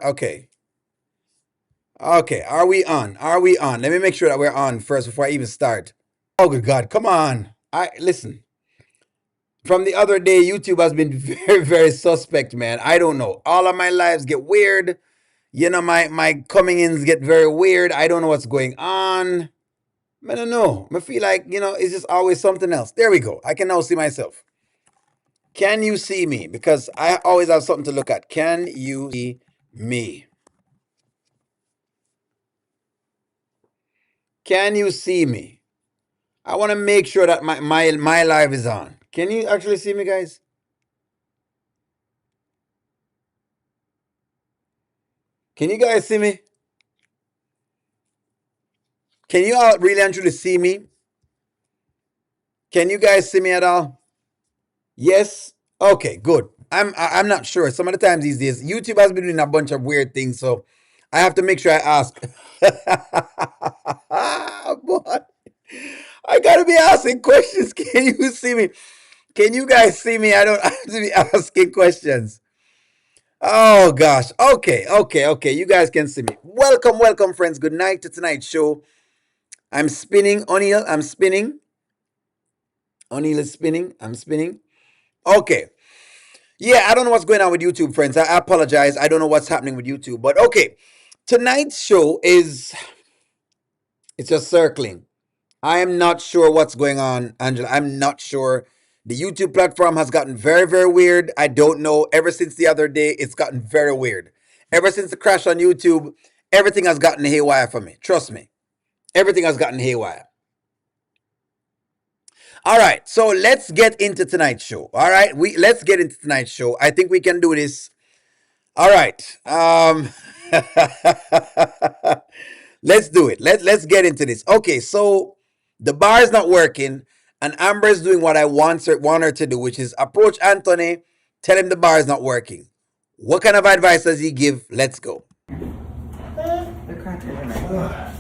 Okay. Okay. Are we on? Are we on? Let me make sure that we're on first before I even start. Oh, good God. Come on. I listen. From the other day, YouTube has been very, very suspect, man. I don't know. All of my lives get weird. You know, my coming ins get very weird. I don't know what's going on. I don't know. I feel like, it's just always something else. There we go. I can now see myself. Can you see me? Because I always have something to look at. Can you see me? Can you see me? I want to make sure that my live is on. Can you actually see me, guys? Can you guys see me? Can you all really and truly see me? Can you guys see me at all? Yes? Okay, good. I'm not sure. Some of the times these days, YouTube has been doing a bunch of weird things, so I have to make sure I ask. Boy, I gotta be asking questions. Can you see me? Can you guys see me? I don't have to be asking questions. Oh gosh. Okay, okay, okay. You guys can see me. Welcome, welcome, friends. Good night to tonight's show. I'm spinning, O'Neill. I'm spinning. O'Neill is spinning. I'm spinning. Okay. Yeah, I don't know what's going on with YouTube, friends. I apologize. I don't know what's happening with YouTube. But okay. Tonight's show is it's just circling. I am not sure what's going on, Angela. I'm not sure. The YouTube platform has gotten very, very weird. I don't know. Ever since the other day, it's gotten very weird. Ever since the crash on YouTube, everything has gotten haywire for me. Trust me. Everything has gotten haywire. All right, so let's get into tonight's show. All right, let's get into tonight's show. I think we can do this. All right. Let's do it. Let's get into this. Okay, so the bar is not working, and Amber is doing what I want her to do, which is approach Anthony, tell him the bar is not working. What kind of advice does he give? Let's go. The crackers are right.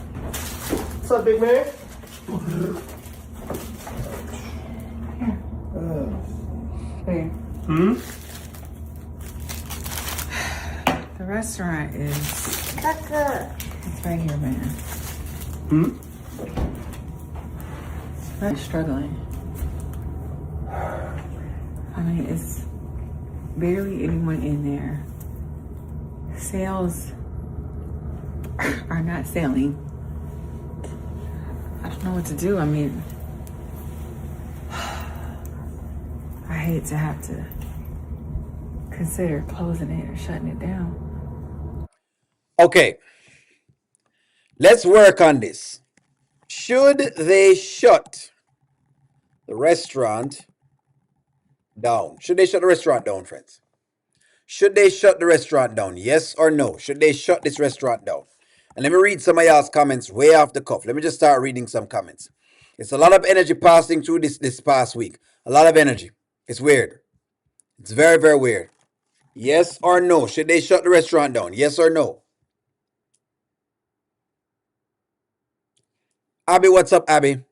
What's up, big man? Hey, Hmm? the restaurant is. It's right here, man. Hmm? I'm struggling. I mean, it's barely anyone in there. Sales are not selling. I don't know what to do. I mean, I hate to have to consider closing it or shutting it down. Okay, let's work on this. Should they shut the restaurant down? Should they shut the restaurant down, friends? Should they shut the restaurant down? Yes or no? Should they shut this restaurant down? And let me read some of y'all's comments way off the cuff. Let me just start reading some comments. It's a lot of energy passing through this past week. A lot of energy. It's weird. It's very, very weird. Yes or no? Should they shut the restaurant down? Yes or no? Abby, what's up, Abby?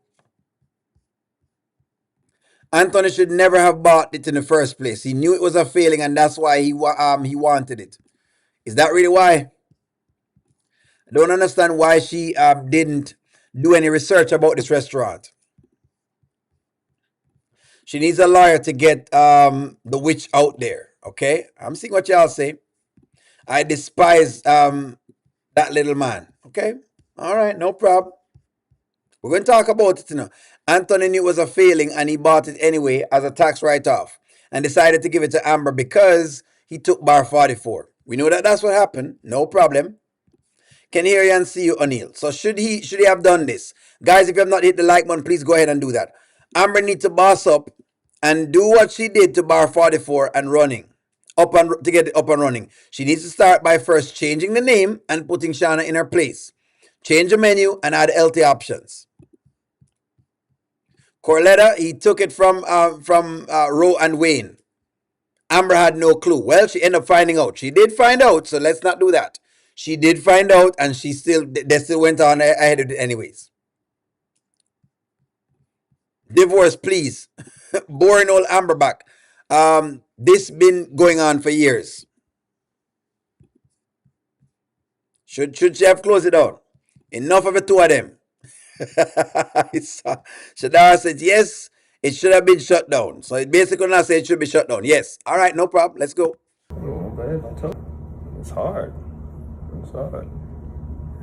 Anthony should never have bought it in the first place. He knew it was a failing, and that's why he wanted it. Is that really why? I don't understand why she didn't do any research about this restaurant. She needs a lawyer to get the witch out there. Okay, I'm seeing what y'all say. I despise that little man. Okay, all right, no problem. We're going to talk about it now. Anthony knew it was a failing and he bought it anyway as a tax write-off and decided to give it to Amber because he took bar 44. We know that that's what happened. No problem. Can hear you and see you, O'Neill. So should he have done this? Guys, if you have not hit the like button, please go ahead and do that. Amber needs to boss up and do what she did to bar 44 and running. To get it up and running. She needs to start by first changing the name and putting Shana in her place. Change the menu and add LT options. Corletta, he took it from Roe and Wayne. Amber had no clue. Well, she ended up finding out. She did find out, so let's not do that. She did find out, and they still went on ahead of it anyways. Divorce, please. Boring old Amber back. This been going on for years. Should she have closed it down? Enough of the two of them. Shadara said yes, it should have been shut down. So it basically not say it should be shut down. Yes. All right, no problem. Let's go. Oh, babe, I told you. It's hard. It's hard.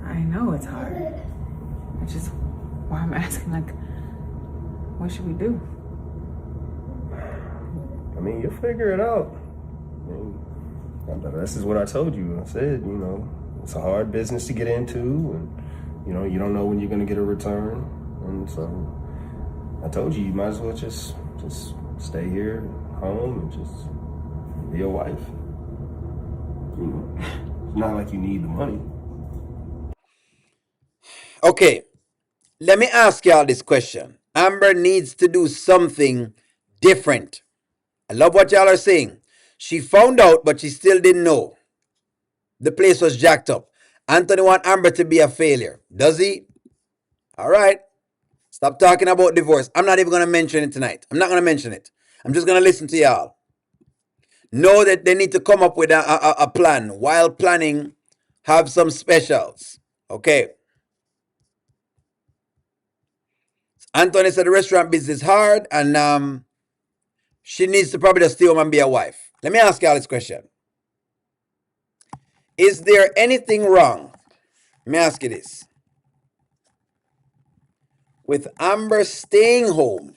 I know it's hard. Which is why I'm asking, like, what should we do? I mean, you'll figure it out. I mean, this is what I told you. I said, you know, it's a hard business to get into, and, you know, you don't know when you're going to get a return. And so I told you, you might as well just stay here home and just be a wife. You know, it's not like you need the money. Okay, let me ask y'all this question. Amber needs to do something different. I love what y'all are saying. She found out, but she still didn't know. The place was jacked up. Anthony wants Amber to be a failure. Does he? All right. Stop talking about divorce. I'm not even going to mention it tonight. I'm not going to mention it. I'm just going to listen to y'all. Know that they need to come up with a plan. While planning, have some specials. Okay. Anthony said the restaurant business is hard, and she needs to probably just stay home and be a wife. Let me ask y'all this question. Is there anything wrong? Let me ask you this. With Amber staying home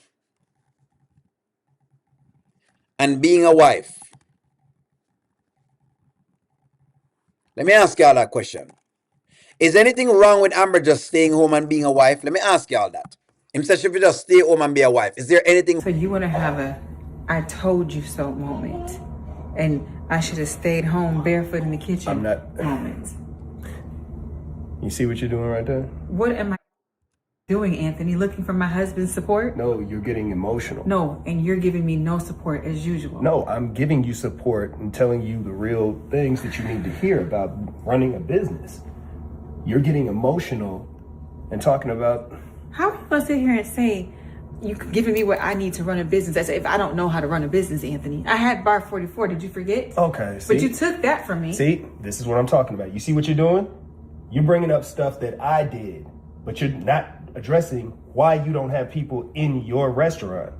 and being a wife? Let me ask y'all that question. Is anything wrong with Amber just staying home and being a wife? Let me ask y'all that. Him said she should just stay home and be a wife. Is there anything? So you want to have a I told you so moment. And I should have stayed home barefoot in the kitchen I'm not moment. You see what you're doing right there? What am I doing, Anthony? Looking for my husband's support? No, you're getting emotional. No, and you're giving me no support as usual. No, I'm giving you support and telling you the real things that you need to hear about running a business. You're getting emotional and talking about... How are you going to sit here and say you're giving me what I need to run a business as if I don't know how to run a business, Anthony? I had Bar 44. Did you forget? Okay, see? But you took that from me. See, this is what I'm talking about. You see what you're doing? You're bringing up stuff that I did, but you're not addressing why you don't have people in your restaurant.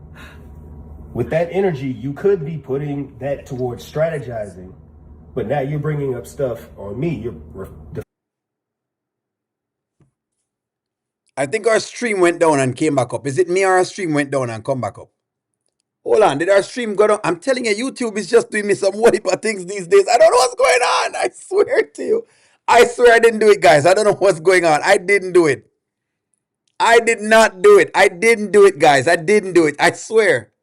With that energy, you could be putting that towards strategizing, but now you're bringing up stuff on me. I think our stream went down and came back up. Is it me or our stream went down and come back up? Hold on, did our stream go down? I'm telling you, YouTube is just doing me some whatever things these days. I don't know what's going on. I swear to you. I swear I didn't do it, guys. I don't know what's going on. I didn't do it. I did not do it. I didn't do it, guys. I didn't do it. I swear.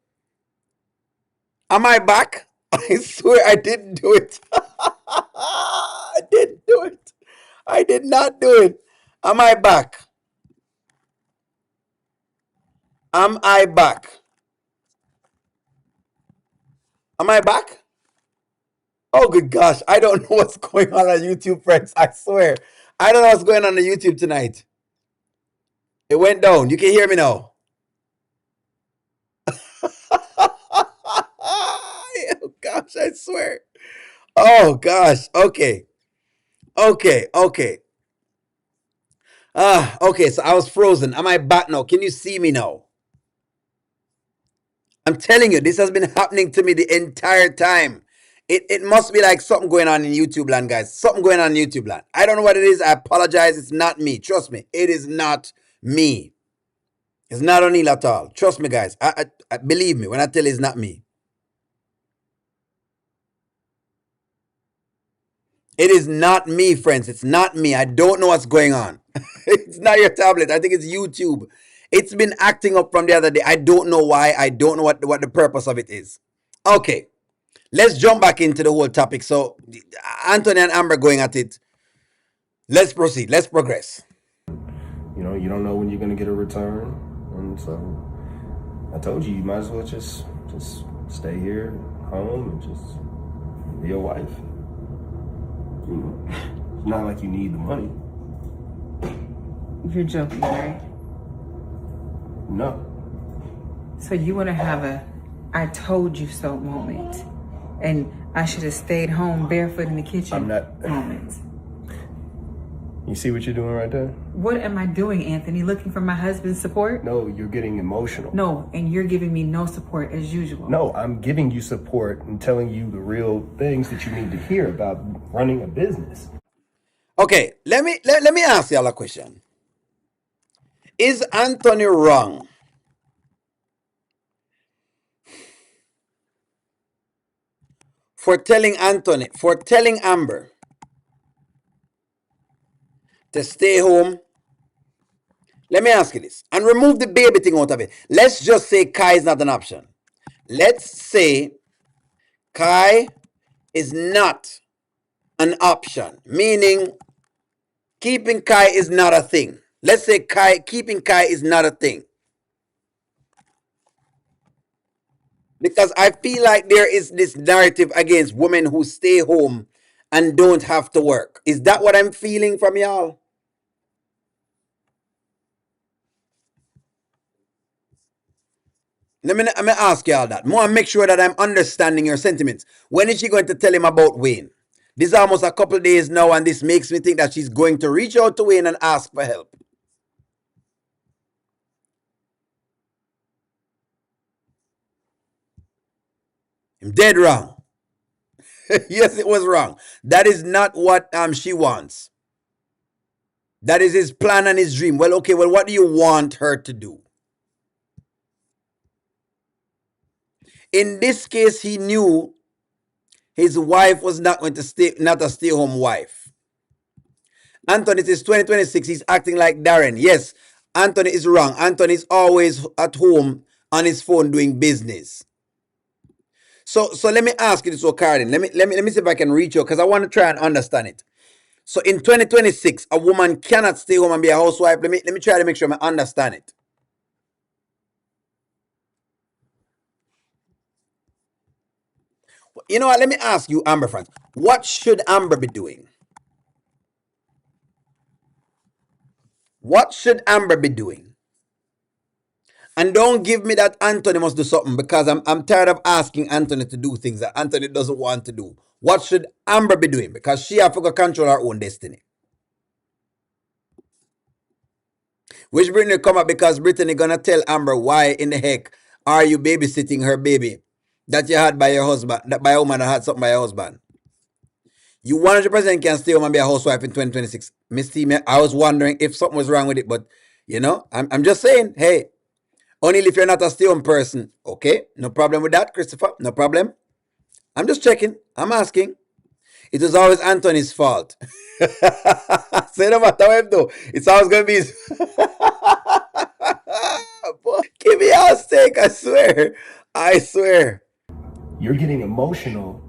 Am I back? I swear I didn't do it. I didn't do it. I did not do it. Am I back? Am I back? Am I back? Oh, good gosh. I don't know what's going on YouTube, friends. I swear. I don't know what's going on YouTube tonight. It went down. You can hear me now. Oh, gosh, I swear. Oh, gosh. Okay. Okay. Okay, so I was frozen. Am I back now? Can you see me now? I'm telling you, this has been happening to me the entire time. It must be like something going on in YouTube land, guys. Something going on in YouTube land. I don't know what it is. I apologize. It's not me. Trust me. It is not me. It's not O'Neal at all. Trust me, guys. I believe me when I tell you it's not me. It is not me, friends. It's not me. I don't know what's going on. It's not your tablet. I think it's YouTube. It's been acting up from the other day. I don't know why. I don't know what the purpose of it is. Okay. Let's jump back into the whole topic. So, Anthony and Amber going at it. Let's proceed. Let's progress. You know, you don't know when you're going to get a return. And so I told you, you might as well just stay here home and just be a wife. You know, it's not like you need the money. You're joking, right? No. So you want to have a I told you so moment. And I should have stayed home barefoot in the kitchen I'm not. moment. You see what you're doing right there? What am I doing, Anthony? Looking for my husband's support? No, you're getting emotional. No, and you're giving me no support as usual. No, I'm giving you support and telling you the real things that you need to hear about running a business. Okay, let me ask y'all a question. Is Anthony wrong for telling Amber to stay home? Let me ask you this, and remove the baby thing out of it. Let's just say Kai is not an option. Let's say Kai is not an option, meaning keeping Kai is not a thing. Let's say keeping Kai is not a thing. Because I feel like there is this narrative against women who stay home and don't have to work. Is that what I'm feeling from y'all? Let me ask y'all that. More make sure that I'm understanding your sentiments. When is she going to tell him about Wayne? This is almost a couple of days now, and this makes me think that she's going to reach out to Wayne and ask for help. I'm dead wrong. Yes, it was wrong. That is not what she wants. That is his plan and his dream. Well, okay, well, what do you want her to do? In this case, he knew his wife was not going to not a stay-home wife. Anthony, it is 2026. He's acting like Darren. Yes, Anthony is wrong. Anthony is always at home on his phone doing business. So let me ask you this, Karen. Let me see if I can reach you, because I want to try and understand it. So in 2026, a woman cannot stay home and be a housewife. Let me try to make sure I understand it. You know what? Let me ask you, Amber friends. What should Amber be doing? What should Amber be doing? And don't give me that Anthony must do something, because I'm tired of asking Anthony to do things that Anthony doesn't want to do. What should Amber be doing? Because she have to control her own destiny. Which Brittany come up because Brittany gonna tell Amber why in the heck are you babysitting her baby that you had by your husband, that by a woman that had something by your husband. You 100% can stay home and be a housewife in 2026. Miss T, I was wondering if something was wrong with it, but you know, I'm just saying, hey, only if you're not a stay home person. Okay, no problem with that, Christopher. No problem. I'm just checking. I'm asking. It was always Anthony's fault. Say no matter what though. It's always gonna be his. Give me a steak, I swear. I swear. You're getting emotional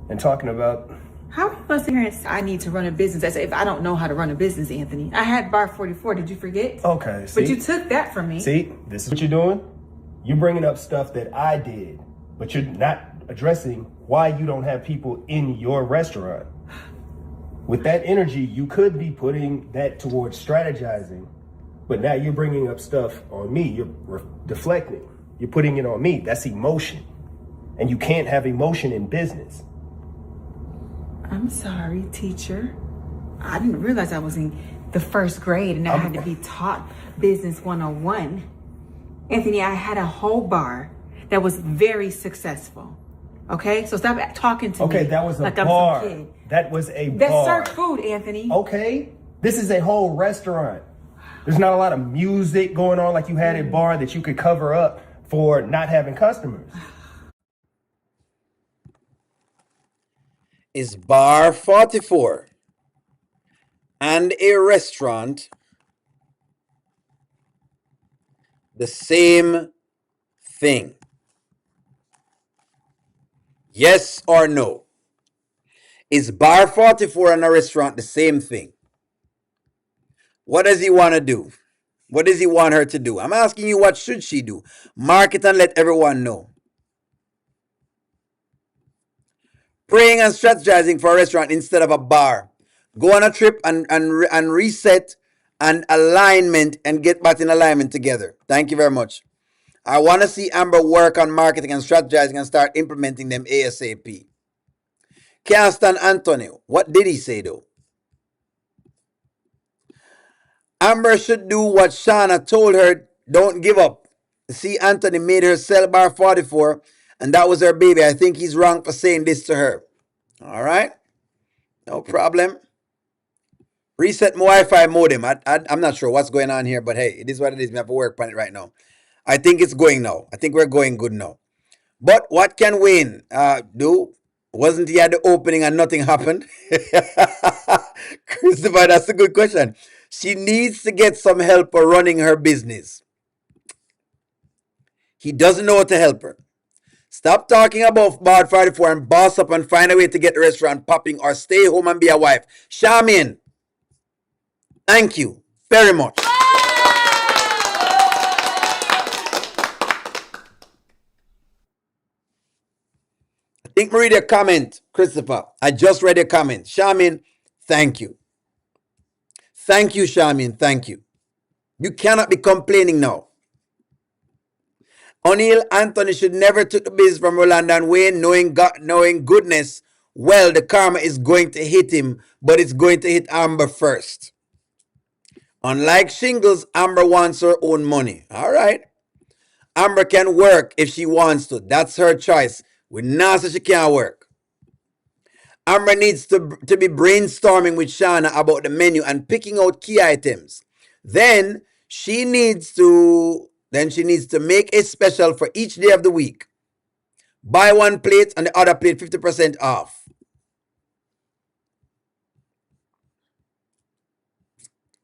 and talking about. How are you supposed to hear and say, I need to run a business as if I don't know how to run a business, Anthony? I had bar 44. Did you forget? Okay, see? But you took that from me. See, this is what you're doing? You're bringing up stuff that I did, but you're not addressing why you don't have people in your restaurant. With that energy, you could be putting that towards strategizing, but now you're bringing up stuff on me. You're deflecting. You're putting it on me. That's emotion. And you can't have emotion in business. I'm sorry, teacher. I didn't realize I was in the first grade and I had to be taught business 101. Anthony, I had a whole bar that was very successful. Okay? So stop talking to me. Okay, that was a like bar. I'm some kid. That was a That bar. served food, Anthony. Okay, this is a whole restaurant. There's not a lot of music going on like you had at bar that you could cover up for not having customers. Is bar 44 and a restaurant the same thing? Yes or no? Is bar 44 and a restaurant the same thing? What does he want to do? What does he want her to do? I'm asking you, what should she do? Market and let everyone know. Praying and strategizing for a restaurant instead of a bar. Go on a trip and reset and alignment and get back in alignment together. Thank you very much. I want to see Amber work on marketing and strategizing and start implementing them ASAP. Can't stand Anthony. What did he say though? Amber should do what Shauna told her. Don't give up. See, Anthony made her sell bar 44, and that was her baby. I think he's wrong for saying this to her. All right? No problem. Reset my Wi-Fi modem. I'm not sure what's going on here, but hey, it is what it is. We have to work on it right now. I think it's going now. I think we're going good now. But what can Wayne do? Wasn't he at the opening and nothing happened? Christopher, that's a good question. She needs to get some help for running her business. He doesn't know how to help her. Stop talking about Bar 44 and boss up and find a way to get the restaurant popping or stay home and be a wife. Shamin, thank you very much. I think we read a comment, Christopher. I just read a comment. Shamin, thank you. Thank you, Shamin. Thank you. You cannot be complaining now. O'Neal Anthony should never took the business from Rolanda and Wayne, knowing goodness. Well, the karma is going to hit him, but it's going to hit Amber first. Unlike Shingles, Amber wants her own money. All right. Amber can work if she wants to. That's her choice. With Nasa, she can't work. Amber needs to be brainstorming with Shauna about the menu and picking out key items. Then she needs to make a special for each day of the week. Buy one plate and the other plate 50% off.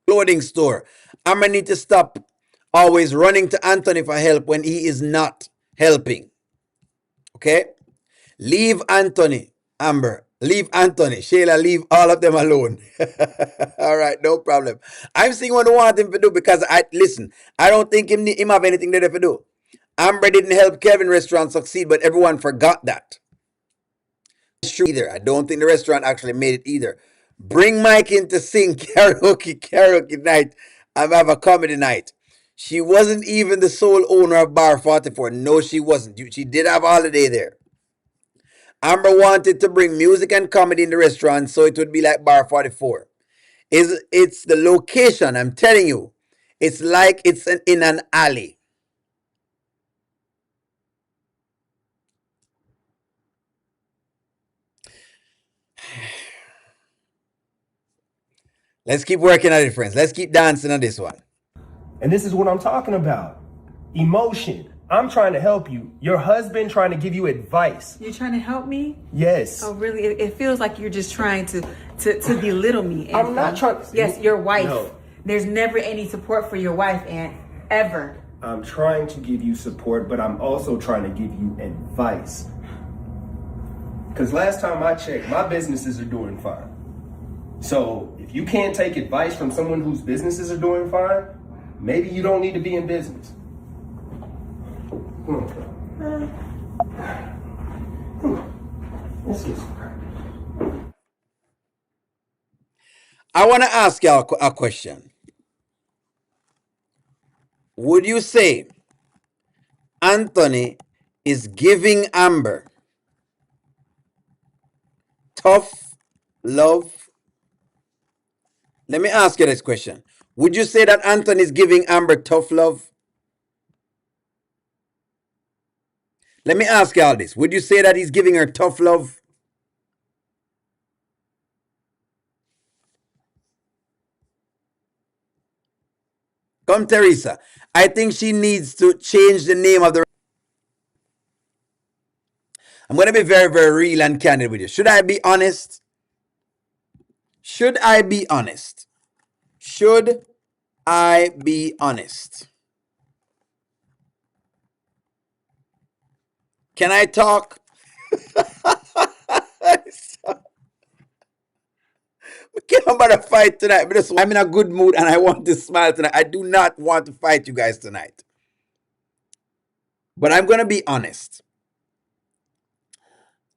Clothing store. Amber needs to stop always running to Anthony for help when he is not helping. Okay? Leave Anthony, Amber. Leave Anthony. Shayla, leave all of them alone. All right, no problem. I'm seeing what I want him to do because I don't think him have anything there to do. Amber didn't help Kevin restaurant succeed, but everyone forgot that. True either. I don't think the restaurant actually made it either. Bring Mike in to sing karaoke night and have a comedy night. She wasn't even the sole owner of Bar 44. No, she wasn't. She did have a holiday there. Amber wanted to bring music and comedy in the restaurant so it would be like Bar 44. It's the location, I'm telling you. It's like it's in an alley. Let's keep working at it, friends. Let's keep dancing on this one. And this is what I'm talking about. Emotion. I'm trying to help you. Your husband trying to give you advice. You're trying to help me? Yes. Oh, really? It feels like you're just trying to belittle me. Aunt. I'm not trying to. Yes, your wife. No. There's never any support for your wife, Aunt. Ever. I'm trying to give you support, but I'm also trying to give you advice. Because last time I checked, my businesses are doing fine. So if you can't take advice from someone whose businesses are doing fine, maybe you don't need to be in business. I want to ask y'all a question. Would you say Anthony is giving Amber tough love? Let me ask you this question. Would you say that Anthony is giving Amber tough love? Let me ask y'all this. Would you say that he's giving her tough love? Come, Teresa. I think she needs to change the name of the... I'm going to be very, very real and candid with you. Should I be honest? Should I be honest? Should I be honest? Can I talk? I'm about to fight tonight. I'm in a good mood and I want to smile tonight. I do not want to fight you guys tonight. But I'm going to be honest.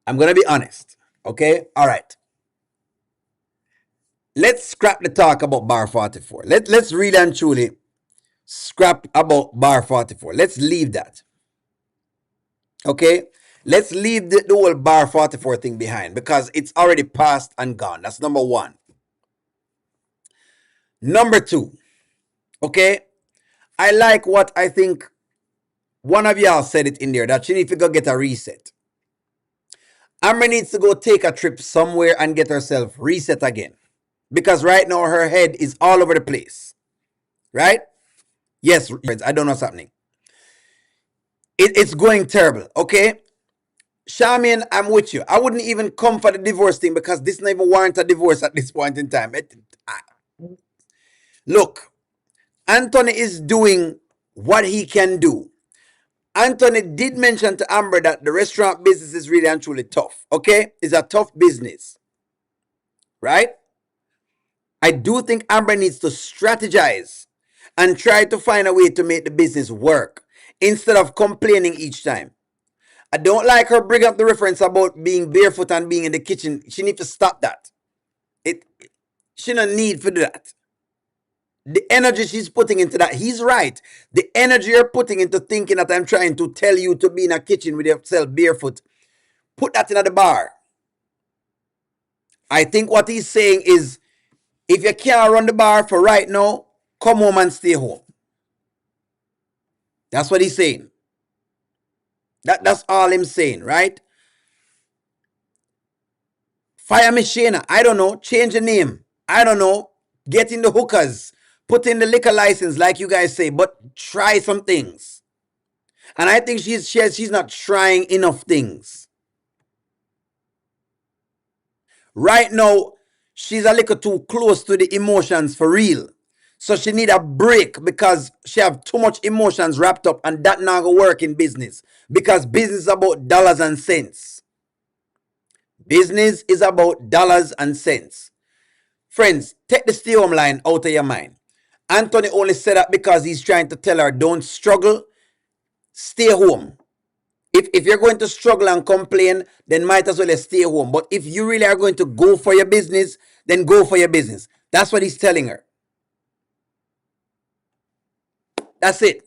I'm going to be honest. Okay? All right. Let's scrap the talk about Bar 44. Let's really and truly scrap about Bar 44. Let's leave that. Okay? Let's leave the whole Bar 44 thing behind because it's already past and gone. That's number one. Number two, Okay? I like what I think one of y'all said it in there, that she needs to go get a reset. Amber needs to go take a trip somewhere and get herself reset again. Because right now her head is all over the place. Right? Yes, I don't know what's happening. It's going terrible. Okay? Charmian, I'm with you. I wouldn't even come for the divorce thing because this doesn't even warrant a divorce at this point in time. Look, Anthony is doing what he can do. Anthony did mention to Amber that the restaurant business is really and truly tough. Okay? It's a tough business. Right? I do think Amber needs to strategize and try to find a way to make the business work instead of complaining each time. I don't like her bring up the reference about being barefoot and being in the kitchen. She needs to stop that. She don't need to do that. The energy she's putting into that, he's right. The energy you're putting into thinking that I'm trying to tell you to be in a kitchen with yourself barefoot, put that in at the bar. I think what he's saying is, if you can't run the bar for right now, come home and stay home. That's what he's saying. That's all I'm saying, right? Fire me Shayna. I don't know. Change the name. I don't know. Get in the hookers. Put in the liquor license, like you guys say, but try some things. And I think she's not trying enough things. Right now, she's a little too close to the emotions for real. So she need a break because she have too much emotions wrapped up, and that not gonna work in business. Because business is about dollars and cents. Business is about dollars and cents. Friends, take the stay home line out of your mind. Anthony only said that because he's trying to tell her, don't struggle, stay home. If you're going to struggle and complain, then might as well stay home. But if you really are going to go for your business, then go for your business. That's what he's telling her. That's it.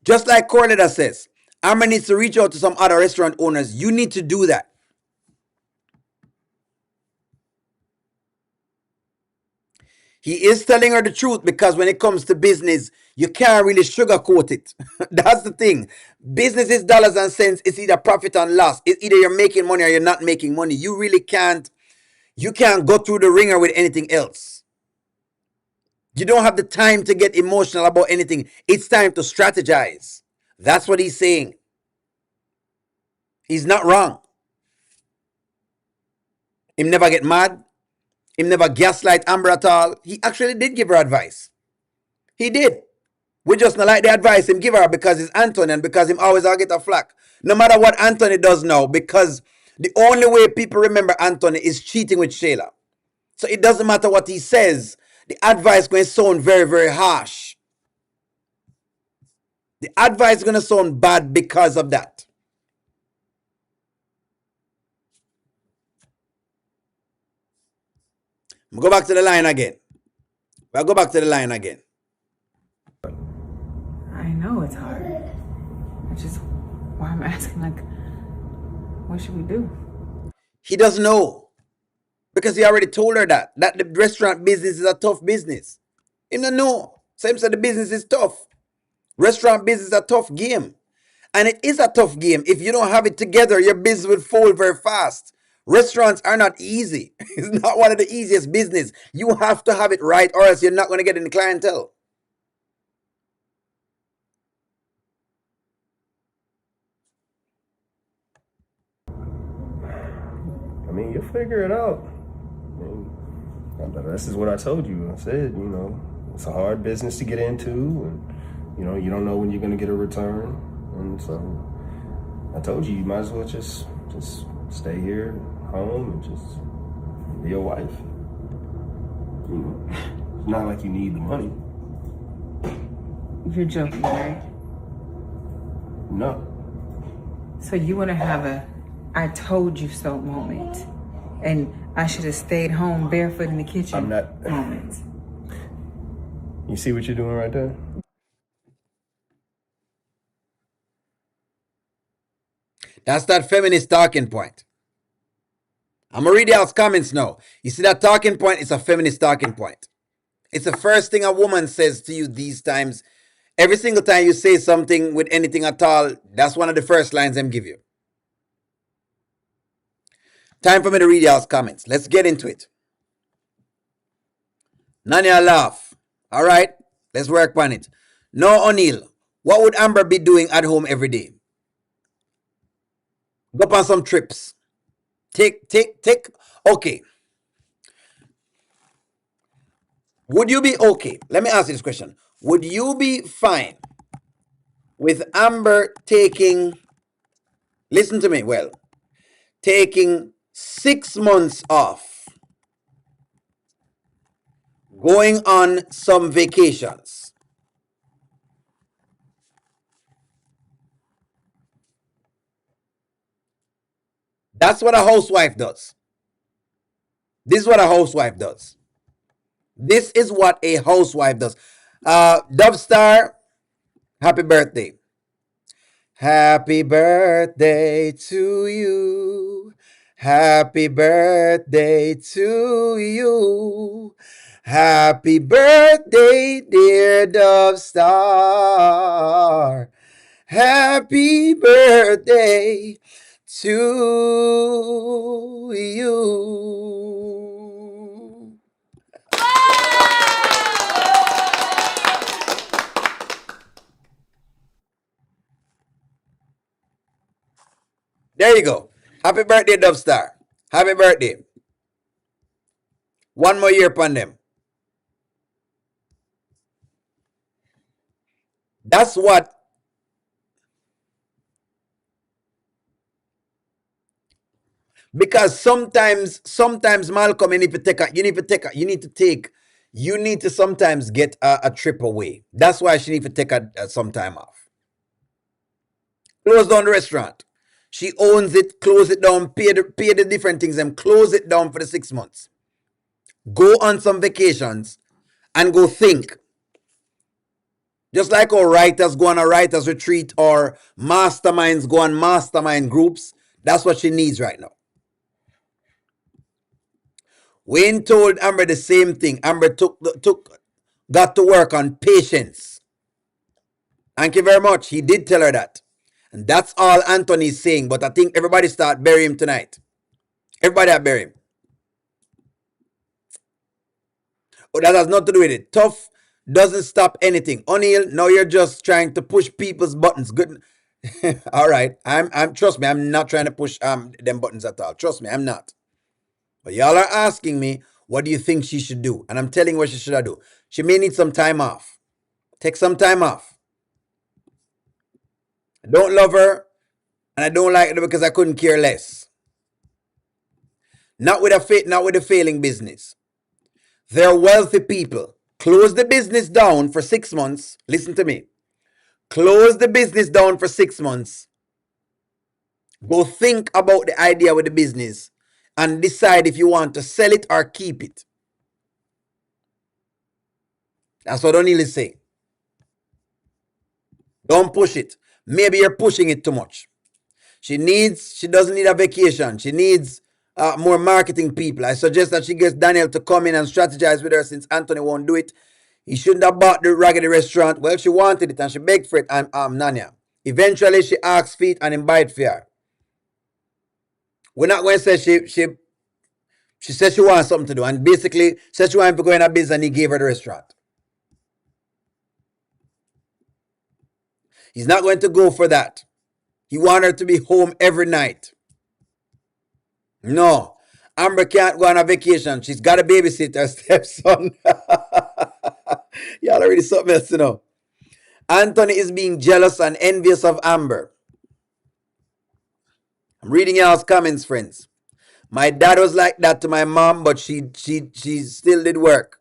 Just like Corletta says, Amber needs to reach out to some other restaurant owners. You need to do that. He is telling her the truth because when it comes to business, you can't really sugarcoat it. That's the thing. Business is dollars and cents. It's either profit and loss. It's either you're making money or you're not making money. You really can't. You can't go through the ringer with anything else. You don't have the time to get emotional about anything. It's time to strategize. That's what he's saying. He's not wrong. Him never get mad. Him never gaslight Amber at all. He actually did give her advice. He did. We just not like the advice him give her because it's Anthony and because him always get a flack. No matter what Anthony does now, because the only way people remember Anthony is cheating with Shayla. So it doesn't matter what he says. The advice going to sound very, very harsh. The advice is going to sound bad because of that. Go back to the line again. I'll go back to the line again. I know it's hard. Which is why I'm asking, like, what should we do? He doesn't know. Because he already told her that the restaurant business is a tough business. He don't know. So him said the business is tough. Restaurant business is a tough game. And it is a tough game. If you don't have it together, your business will fall very fast. Restaurants are not easy. It's not one of the easiest business. You have to have it right or else you're not going to get any clientele. I mean, you'll figure it out. I mean, this is what I told you. I said, you know, it's a hard business to get into, and you know, you don't know when you're gonna get a return, and so I told you, you might as well just stay here, home, and just be a wife. You know, it's not like you need the money. You're joking, right? No. So you want to have a I told you so moment, and I should have stayed home barefoot in the kitchen I'm not moment. You see what you're doing right there? That's that feminist talking point. I'm going to read y'all's comments now. You see that talking point? It's a feminist talking point. It's the first thing a woman says to you these times. Every single time you say something with anything at all, that's one of the first lines them give you. Time for me to read y'all's comments. Let's get into it. Nanya laugh. All right, let's work on it. No, O'Neill. What would Amber be doing at home every day? Go on some trips. Take. Okay. Would you be okay? Let me ask you this question. Would you be fine with Amber taking, listen to me well, taking 6 months off, going on some vacations? That's what a housewife does. This is what a housewife does. This is what a housewife does. Dubstar, happy birthday. Happy birthday to you. Happy birthday to you. Happy birthday, dear Dubstar. Happy birthday to you. There you go. Happy birthday, Dubstar. Happy birthday. One more year upon them. That's what. Because sometimes Malcolm, you need to sometimes get a trip away. That's why she need to take some time off. Close down the restaurant. She owns it, close it down, pay the different things and close it down for the 6 months. Go on some vacations and go think. Just like our writers go on a writers retreat or masterminds go on mastermind groups, that's what she needs right now. Wayne told Amber the same thing. Amber got to work on patience. Thank you very much. He did tell her that. And that's all Anthony's saying. But I think everybody start burying him tonight. Everybody bury him. But that has nothing to do with it. Tough doesn't stop anything. O'Neill, now you're just trying to push people's buttons. Good. All right. I'm trust me, I'm not trying to push them buttons at all. Trust me, I'm not. But y'all are asking me, what do you think she should do? And I'm telling what she should do. She may need some time off. Take some time off. I don't love her, and I don't like her because I couldn't care less. Not with a failing business. They're wealthy people. Close the business down for 6 months. Listen to me. Close the business down for 6 months. Go think about the idea with the business and decide if you want to sell it or keep it. That's what O'Neill is saying. Don't push it. Maybe you're pushing it too much. She doesn't need a vacation. She needs more marketing people. I suggest that she gets Daniel to come in and strategize with her since Anthony won't do it. He shouldn't have bought the raggedy restaurant. Well, she wanted it and she begged for it. And Nanya. Eventually, she asked for it and him buy it for her. We're not going to say she said she wants something to do. And basically, said she wanted to go in a business and he gave her the restaurant. He's not going to go for that. He wanted her to be home every night. No. Amber can't go on a vacation. She's got to babysit her stepson. Y'all already something else to know. Anthony is being jealous and envious of Amber. I'm reading y'all's comments, friends. My dad was like that to my mom, but she still did work.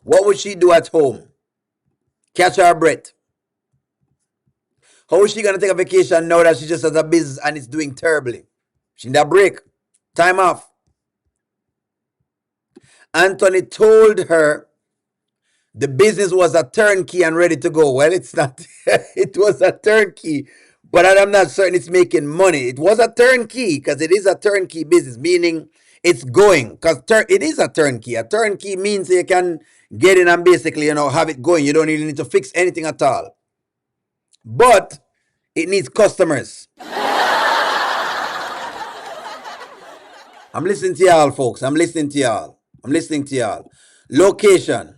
What would she do at home? Catch her breath. How is she going to take a vacation now that she just has a business and it's doing terribly? She need a break. Time off. Anthony told her the business was a turnkey and ready to go. Well, it's not. It was a turnkey, but I'm not certain it's making money. It was a turnkey because it is a turnkey business, meaning It's going because it is a turnkey. A turnkey means you can get in and basically, have it going. You don't really need to fix anything at all. But it needs customers. I'm listening to y'all, folks. I'm listening to y'all. Location.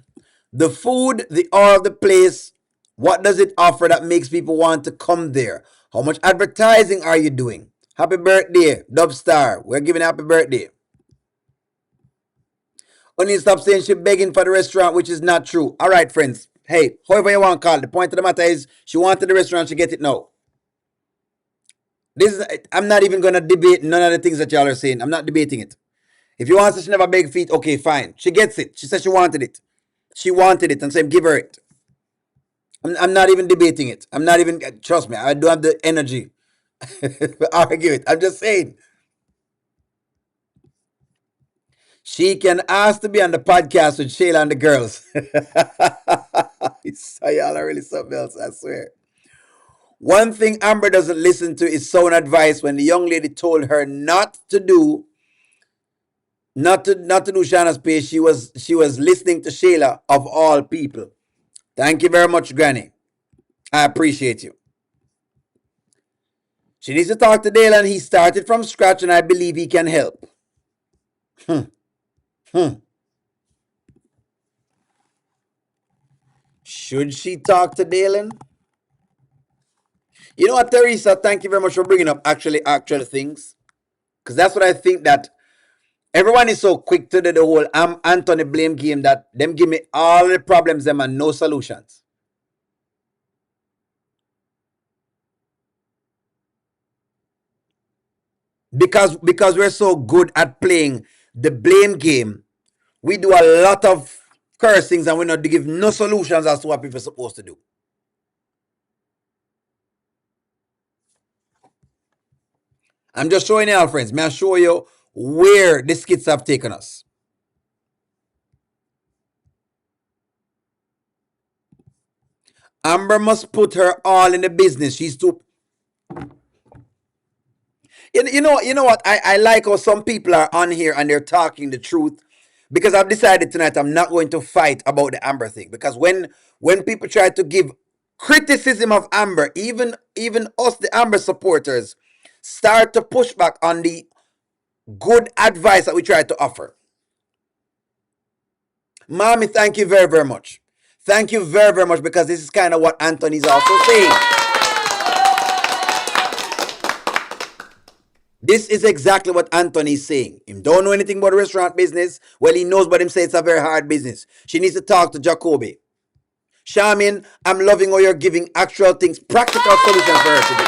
The food, the oil, the place. What does it offer that makes people want to come there? How much advertising are you doing? Happy birthday, Dubstar. We're giving happy birthday. Only stop saying she begging for the restaurant, which is not true. All right, friends. Hey, however you want to call it. The point of the matter is she wanted the restaurant, she get it now. I'm not even going to debate none of the things that y'all are saying. I'm not debating it. If you want to, she never beg feet, okay, fine. She gets it. She said she wanted it. She wanted it and said, give her it. I'm not even debating it. I'm not even, trust me, I don't have the energy to argue it. I'm just saying. She can ask to be on the podcast with Shayla and the girls. Y'all are really something else, I swear. One thing Amber doesn't listen to is sound advice when the young lady told her not to do Shana's page. She was listening to Shayla of all people. Thank you very much, Granny. I appreciate you. She needs to talk to Dale, and he started from scratch, and I believe he can help. Should she talk to Dalen? You know what, Teresa? Thank you very much for bringing up actual things, because that's what I think that everyone is so quick to the whole Anthony blame game that them give me all the problems them and no solutions. Because we're so good at playing the blame game, we do a lot of cursings and we not give no solutions as to what people are supposed to do. I'm just showing you all, friends. May I show you where the skits have taken us? Amber must put her all in the business. She's too... You know what? I like how some people are on here and they're talking the truth, because I've decided tonight I'm not going to fight about the Amber thing, because when people try to give criticism of Amber, even us, the Amber supporters, start to push back on the good advice that we try to offer. Mommy, thank you very, very much. Thank you very, very much, because this is kind of what Anthony's also saying. This is exactly what Anthony's saying. He don't know anything about the restaurant business. Well, he knows, but him say it's a very hard business. She needs to talk to Jacoby. Charmin, I'm loving how you're giving actual things, practical solutions for her to do.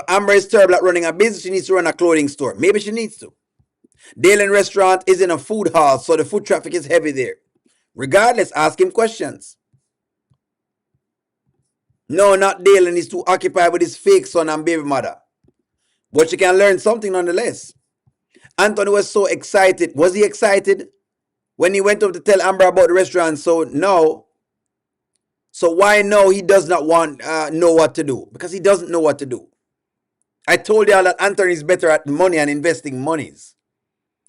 Amber is terrible at running a business. She needs to run a clothing store. Maybe she needs to. Dalen restaurant is in a food hall, so the food traffic is heavy there. Regardless, ask him questions. No, not Dalen. He's too occupied with his fake son and baby mother. But she can learn something nonetheless. Anthony was so excited. Was he excited when he went up to tell Amber about the restaurant? So no. So why no? He does not know what to do, because he doesn't know what to do. I told y'all that Anthony is better at money and investing monies.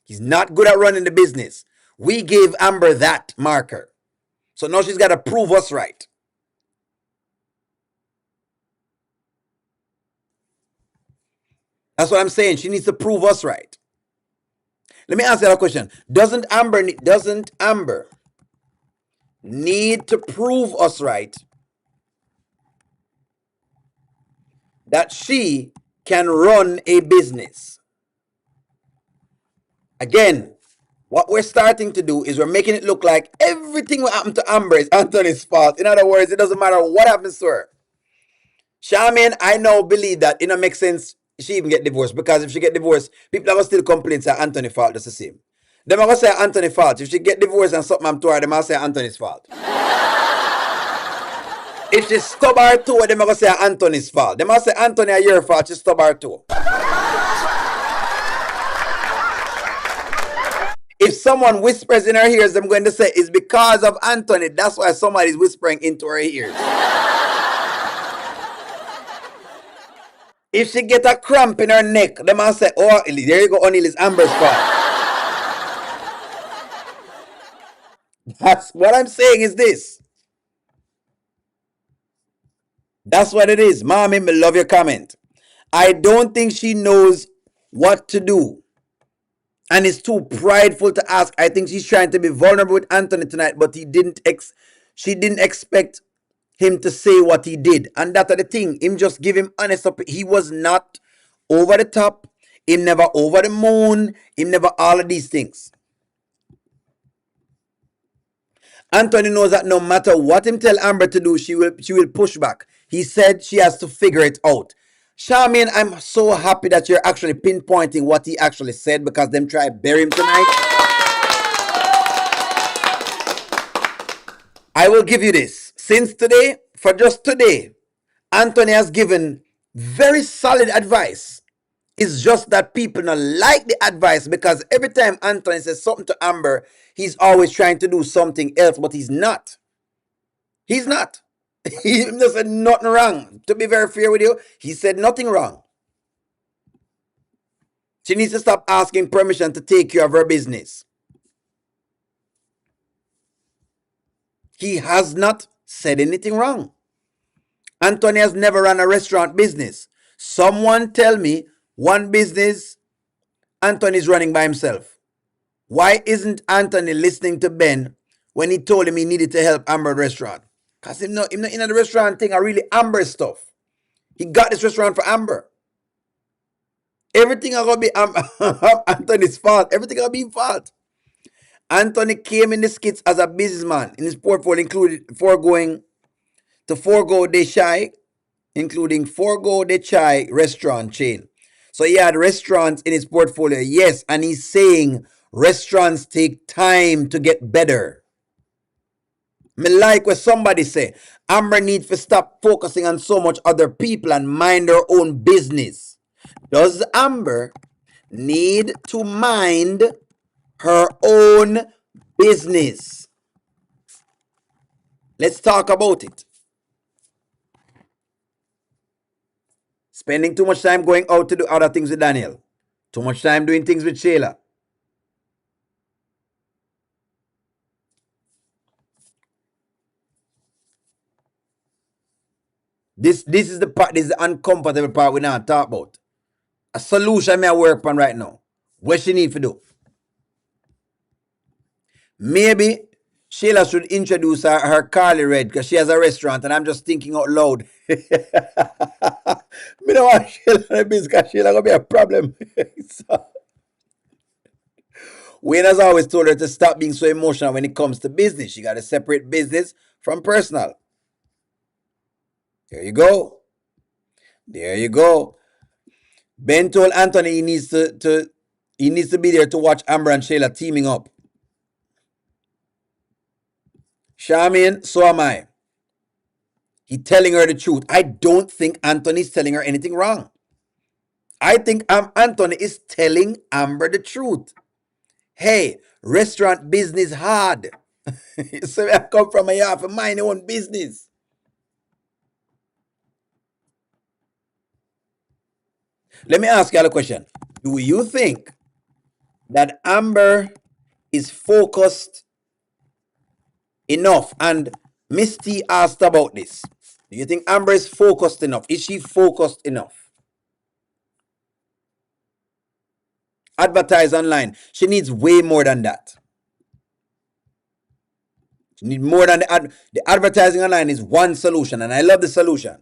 He's not good at running the business. We gave Amber that marker. So now she's got to prove us right. That's what I'm saying. She needs to prove us right. Let me answer that question. Doesn't Amber need to prove us right that she can run a business? Again, what we're starting to do is we're making it look like everything that happened to Amber is Anthony's fault. In other words, it doesn't matter what happens to her. Charmaine, I now believe that it don't make sense she even get divorced, because if she get divorced, people are going to still complain say Anthony's fault just the same. Them are going to say Anthony's fault. If she get divorced and something I'm to her, them are going to say Anthony's fault. If she stub her toe, them are going to say Anthony's fault. Them are going to say Anthony are your fault, she stub her toe. If someone whispers in her ears, I'm going to say it's because of Anthony. That's why somebody's whispering into her ears. If she get a cramp in her neck, them I say, oh, there you go, O'Neal, it's Amber's fault. That's what I'm saying is this. That's what it is. Mommy, me love your comment. I don't think she knows what to do and is too prideful to ask. I think she's trying to be vulnerable with Anthony tonight, but she didn't expect him to say what he did. And that's the thing. Him just give him honest up. He was not over the top. Him never over the moon. Him never all of these things. Anthony knows that no matter what him tell Amber to do, she will push back. He said she has to figure it out. Charmaine, I'm so happy that you're actually pinpointing what he actually said because them try to bury him tonight. I will give you this. Since today, for just today, Anthony has given very solid advice. It's just that people don't like the advice because every time Anthony says something to Amber, he's always trying to do something else, but he's not. He's not. He said nothing wrong. To be very fair with you, he said nothing wrong. She needs to stop asking permission to take care of her business. He has not said anything wrong. Anthony has never run a restaurant business. Someone tell me one business Anthony is running by himself. Why isn't Anthony listening to Ben when he told him he needed to help Amber restaurant? Because him not in the restaurant thing are really Amber stuff. He got this restaurant for Amber. Everything are going to be Anthony's fault. Everything going to be his fault. Anthony came in the skits as a businessman. In his portfolio included forego the Chai, including Forgo de Chai restaurant chain. So he had restaurants in his portfolio, yes, and he's saying restaurants take time to get better. Me like what somebody say, Amber needs to stop focusing on so much other people and mind her own business. Does Amber need to mind her own business? Let's talk about it. Spending too much time going out to do other things with Daniel. Too much time doing things with Shayla. This is the part, this is the uncomfortable part we now talk about. A solution may work on right now. What she need to do? Maybe Shayla should introduce her Carly Red because she has a restaurant and I'm just thinking out loud. Me don't want Shayla in the business because Shayla gonna be a problem. So, Wayne has always told her to stop being so emotional when it comes to business. She got to separate business from personal. There you go. There you go. Ben told Anthony he needs to be there to watch Amber and Shayla teaming up. Charmaine, so am I. He telling her the truth. I don't think Anthony's telling her anything wrong. I think Anthony is telling Amber the truth. Hey, restaurant business hard. So I come from a yard for mind your own business. Let me ask you a question. Do you think that Amber is focused enough? And Miss T asked about this. Do you think Amber is focused enough? Is she focused enough? Advertise online. She needs way more than that. She needs more than the advertising online is one solution, and I love the solution.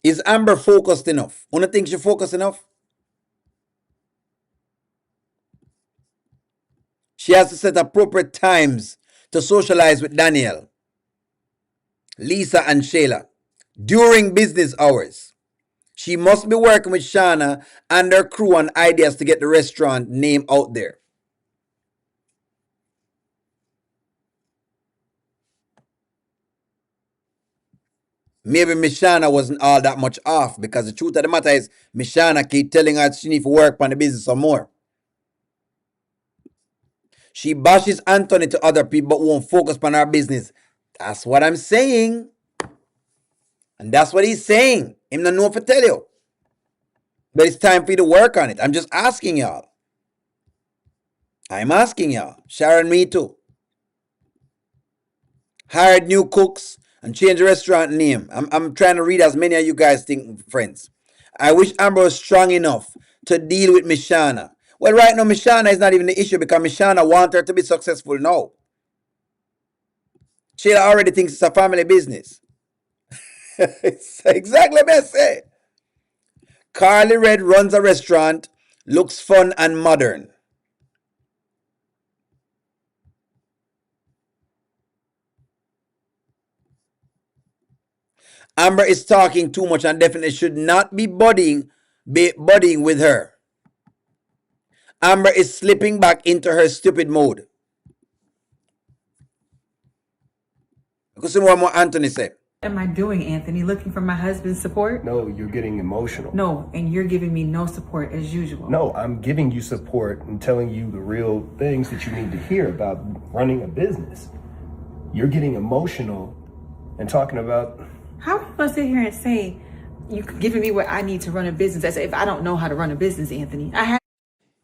Is Amber focused enough? Wanna think she focused enough? She has to set appropriate times to socialize with Daniel, Lisa, and Shayla during business hours. She must be working with Shana and her crew on ideas to get the restaurant name out there. Maybe Miss Shana wasn't all that much off because the truth of the matter is Miss Shana keep telling her she need to work on the business some more. She bashes Anthony to other people but won't focus on her business. That's what I'm saying. And that's what he's saying. Him not know if I tell you. But it's time for you to work on it. I'm just asking y'all. I'm asking y'all. Sharon, me too. Hired new cooks and change the restaurant name. I'm trying to read as many of you guys think, friends. I wish Amber was strong enough to deal with Mishana. Well, right now, Mishana is not even the issue because Mishana wants her to be successful now. Sheila already thinks it's a family business. It's exactly what I say. Carly Red runs a restaurant, looks fun and modern. Amber is talking too much and definitely should not be buddying with her. Amber is slipping back into her stupid mode. Because what more Anthony said. What am I doing, Anthony? Looking for my husband's support? No, you're getting emotional. No, and you're giving me no support as usual. No, I'm giving you support and telling you the real things that you need to hear about running a business. You're getting emotional and talking about... How am I supposed to sit here and say you're giving me what I need to run a business as if I don't know how to run a business, Anthony?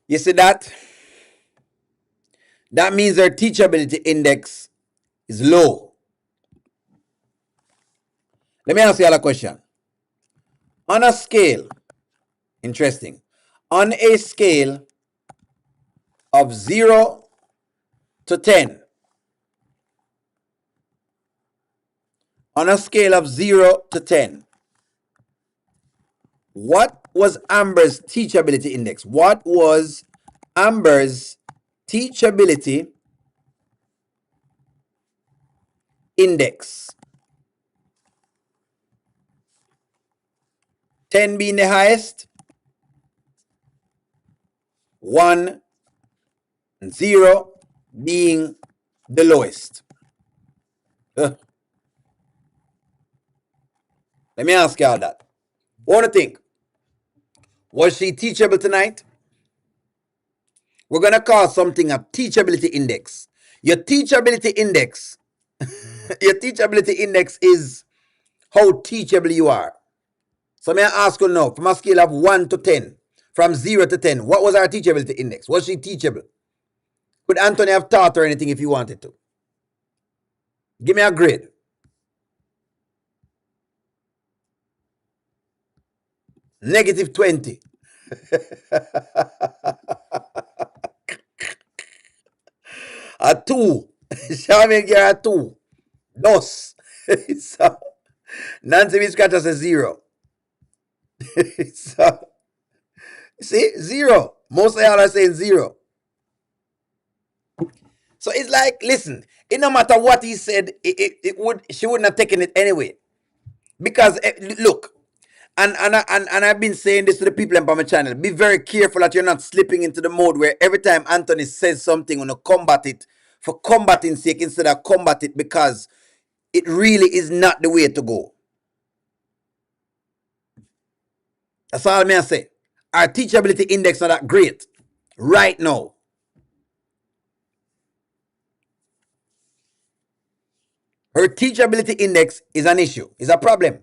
You see that? That means her teachability index is low. Let me ask you all a question. On a scale, interesting, on a scale of 0 to 10, on a scale of 0 to 10, what was Amber's teachability index? What was Amber's teachability index? 10 being the highest, 1 and 0 being the lowest. Let me ask y'all that. What do you think? Was she teachable tonight? We're going to call something a teachability index. Your teachability index, your teachability index is how teachable you are. So may I ask you now, from a scale of 1 to 10, from 0 to 10, what was our teachability index? Was she teachable? Could Anthony have taught her anything if he wanted to? Give me a grade. Negative 20. A 2. Shaman, you're a 2. Dos. So, Nancy Viscata says 0. So, see, 0. Most of y'all are saying 0. So it's like, listen, it no matter what he said, she wouldn't have taken it anyway. Because look, and I've been saying this to the people on my channel, be very careful that you're not slipping into the mode where every time Anthony says something, you combat it for combating sake instead of combat it because it really is not the way to go. That's all I'm going to say. Our teachability index not that great right now. Her teachability index is an issue, is a problem.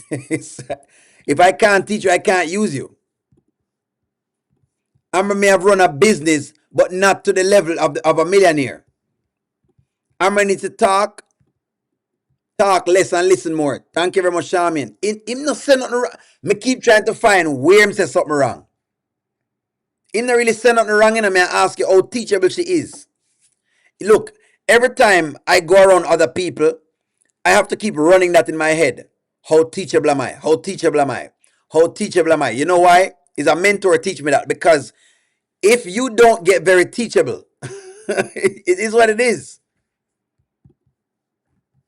If I can't teach you, I can't use you. Amber may have run a business, but not to the level of a millionaire. Amber needs to talk less and listen more. Thank you very much, Charmin. Him not say nothing wrong. Me keep trying to find where him say something wrong. Him not really say nothing wrong, and I ask you how teachable she is. Look, every time I go around other people, I have to keep running that in my head. How teachable am I? How teachable am I? How teachable am I? You know why? Is a mentor teach me that. Because if you don't get very teachable, it is what it is.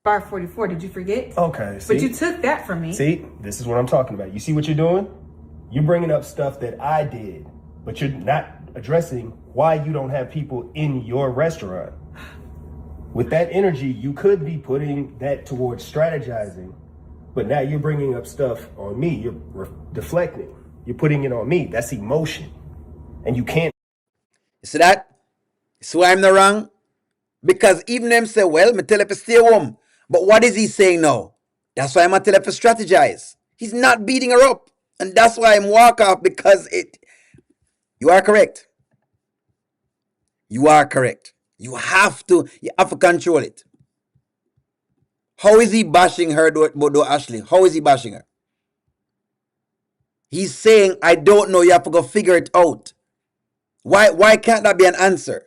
Bar 44, did you forget? Okay, see? But you took that from me. See, this is what I'm talking about. You see what you're doing? You're bringing up stuff that I did, but you're not addressing why you don't have people in your restaurant. With that energy, you could be putting that towards strategizing, but now you're bringing up stuff on me. You're deflecting. You're putting it on me. That's emotion. And you can't. You see that? You see why I'm not wrong? Because even them say, well, me tell her to stay home. But what is he saying now? That's why I'm going to tell her to strategize. He's not beating her up. And that's why I'm walk off, because you are correct. You are correct. You have to control it. How is he bashing her, though, Ashley? How is he bashing her? He's saying, I don't know, you have to go figure it out. Why can't that be an answer?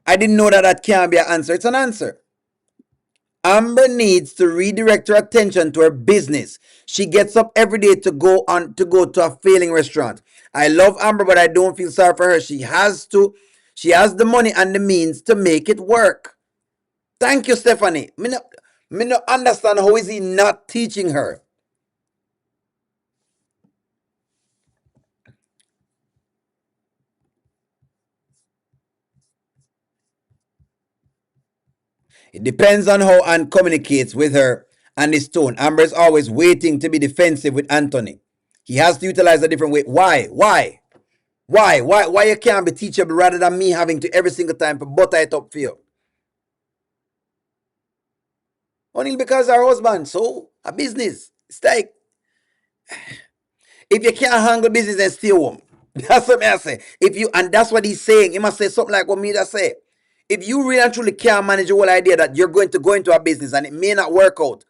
I didn't know that can't be an answer. It's an answer. Amber needs to redirect her attention to her business. She gets up every day to go to a failing restaurant. I love Amber, but I don't feel sorry for her. She has the money and the means to make it work. Thank you, Stephanie. Me no understand how is he not teaching her. It depends on how Ann communicates with her and his tone. Amber is always waiting to be defensive with Anthony. He has to utilize a different way. Why? Why you can't be teachable rather than me having to every single time to butter it up for you? Only because our husband, so a business. It's like, if you can't handle business, then stay home. That's what I say. And that's what he's saying. He must say something like what me that say. If you really and truly can't manage the whole idea that you're going to go into a business and it may not work out,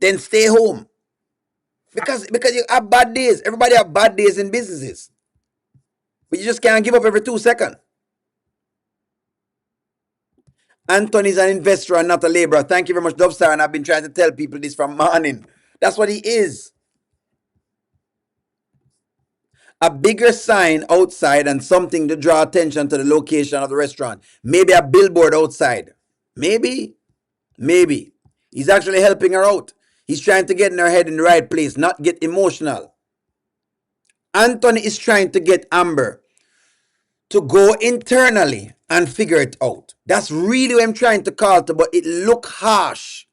then stay home. Because you have bad days. Everybody have bad days in businesses. But you just can't give up every 2 seconds. Anthony's an investor and not a laborer. Thank you very much, Dubstar. And I've been trying to tell people this from morning. That's what he is. A bigger sign outside and something to draw attention to the location of the restaurant. Maybe a billboard outside. Maybe. He's actually helping her out. He's trying to get in her head in the right place, not get emotional. Anthony is trying to get Amber to go internally and figure it out. That's really what I'm trying to call to, but it look harsh.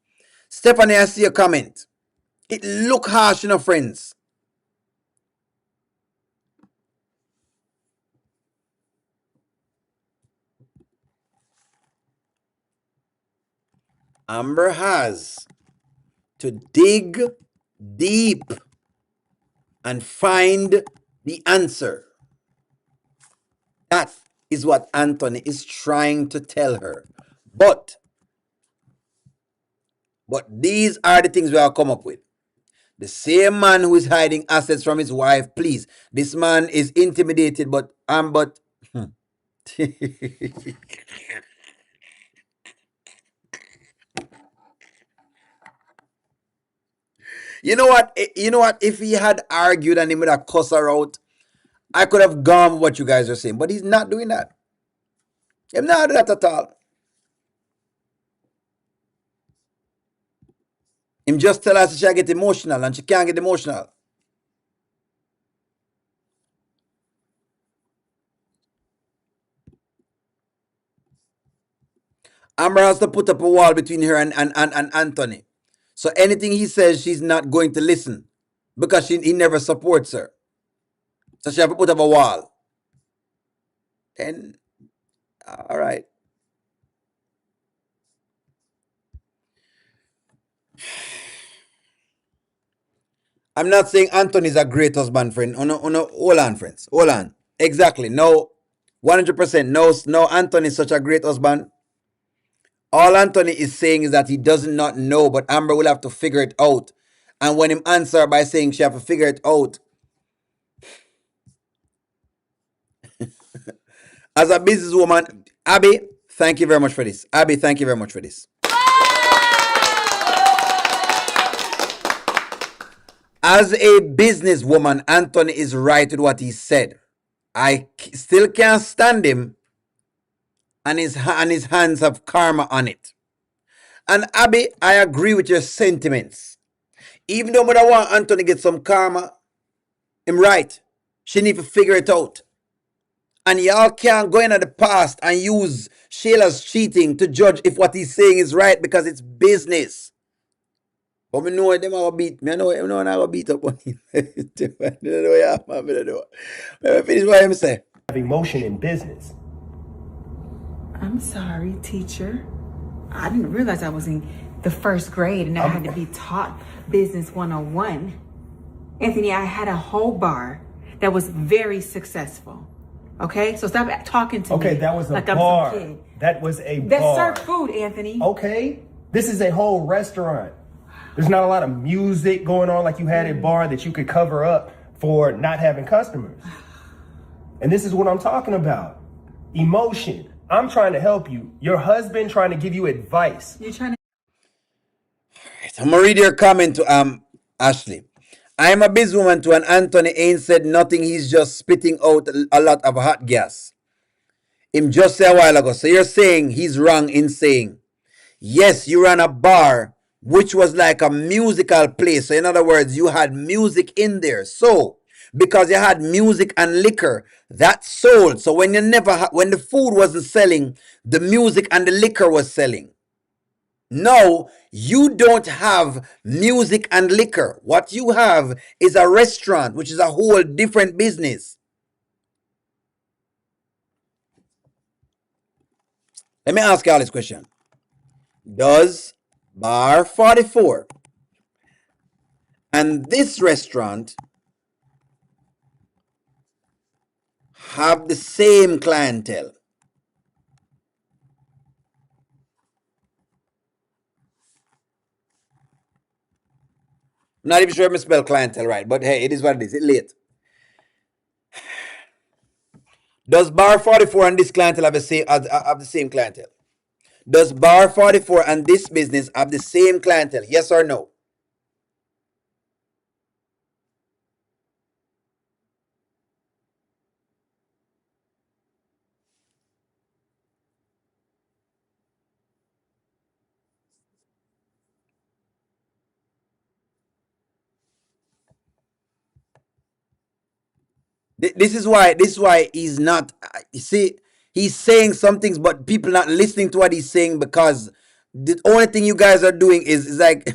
Stephanie, I see a comment. It look harsh, friends. Amber has to dig deep and find the answer. That is what Anthony is trying to tell her. But these are the things we have come up with. The same man who is hiding assets from his wife, please. This man is intimidated, but you know what? If he had argued and he would have cussed her out, I could have gone with what you guys are saying. But he's not doing that. He's not doing that at all. Him just tell us she get emotional and she can't get emotional. Amber has to put up a wall between her and Anthony. So anything he says, she's not going to listen because he never supports her. So she have to put up a wall. And all right. I'm not saying Anthony's a great husband, friend. Hold on, friends. Hold on. Exactly. No, 100%. No, Anthony is such a great husband. All Anthony is saying is that he does not know, but Amber will have to figure it out. And when him answer by saying she have to figure it out, as a businesswoman, Abby, thank you very much for this. Abby, thank you very much for this. As a businesswoman, Anthony is right with what he said. I still can't stand him, and his hands have karma on it. And Abby, I agree with your sentiments. Even though I want Anthony to get some karma, I'm right. She need to figure it out. And y'all can't go into the past and use Shayla's cheating to judge if what he's saying is right because it's business. But me know them are beat. Me know I go beat up on him. I don't know. Let me finish what I'm saying. Have emotion in business. I'm sorry, teacher. I didn't realize I was in the first grade and I had to be taught business 101. Anthony, I had a whole bar that was very successful. Okay, so stop talking to me. Okay, that was a like bar. I'm some kid. That was a That bar. served food, Anthony. Okay, this is a whole restaurant. There's not a lot of music going on like you had at bar that you could cover up for not having customers. And this is what I'm talking about. Emotion. I'm trying to help you. Your husband trying to give you advice. You're trying to. I'm gonna read your comment to Ashley. I'm a businesswoman to an Anthony ain't said nothing. He's just spitting out a lot of hot gas. Him just say a while ago. So you're saying he's wrong in saying, yes, you ran a bar which was like a musical place. So in other words, you had music in there. So because you had music and liquor, that sold. So when when the food wasn't selling, the music and the liquor was selling. No, you don't have music and liquor. What you have is a restaurant, which is a whole different business. Let me ask you all this question. Does Bar 44 and this restaurant have the same clientele? Not even sure if I spell clientele right, but hey, it is what it is. It's late. Does Bar 44 and this clientele have the same clientele? Does Bar 44 and this business have the same clientele? Yes or no? This is why he's not. You see, he's saying some things, but people not listening to what he's saying because the only thing you guys are doing is like